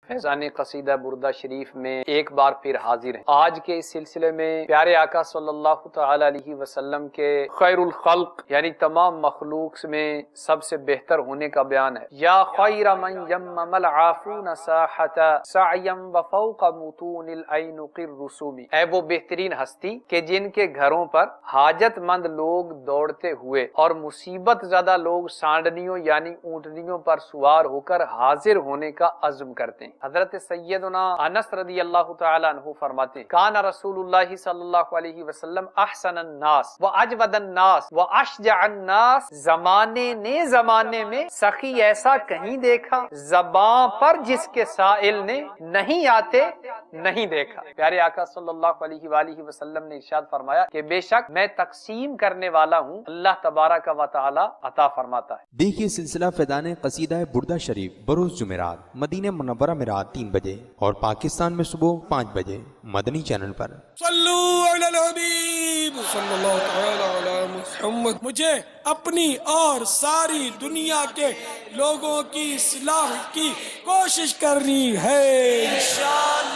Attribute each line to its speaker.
Speaker 1: فیضان قصیدہ بردہ شریف میں ایک بار پھر حاضر ہیں۔ آج کے اس سلسلے میں پیارے آقا صلی اللہ تعالی علیہ وسلم کے خیر الخلق یعنی تمام مخلوق میں سب سے بہتر ہونے کا بیان ہے۔ یا خیر من یمم العافون ساحتا سعیا وفوق متون العنق الرسوم، اے وہ بہترین ہستی کہ جن کے گھروں پر حاجت مند لوگ دوڑتے ہوئے اور مصیبت زدہ لوگ سانڈنیوں یعنی اونٹنیوں پر سوار ہو کر حاضر ہونے کا عزم کرتے ہیں۔ حضرت سیدنا انس رضی اللہ تعالی عنہ فرماتے ہیں کان رسول اللہ صلی اللہ علیہ وسلم احسن الناس واجود الناس واشجع الناس، زمانے میں سخی ایسا کہیں دیکھا زباں پر جس کے سائل نے نہیں آتے نہیں دیکھا۔ پیارے آقا صلی اللہ علیہ وآلہ وسلم نے ارشاد فرمایا کہ بے شک میں تقسیم کرنے والا ہوں، اللہ تبارک و تعالی عطا فرماتا ہے۔
Speaker 2: دیکھیے سلسلہ فیضان قصیدہ بردہ شریف بروز جمعرات مدینہ منورہ میں رات 3 بجے اور پاکستان میں صبح 5 بجے مدنی چینل پر۔
Speaker 3: صلو علی الحبیب صلی اللہ تعالی علی محمد۔ مجھے اپنی اور ساری دنیا کے لوگوں کی اصلاح کی کوشش کرنی ہے انشاءاللہ۔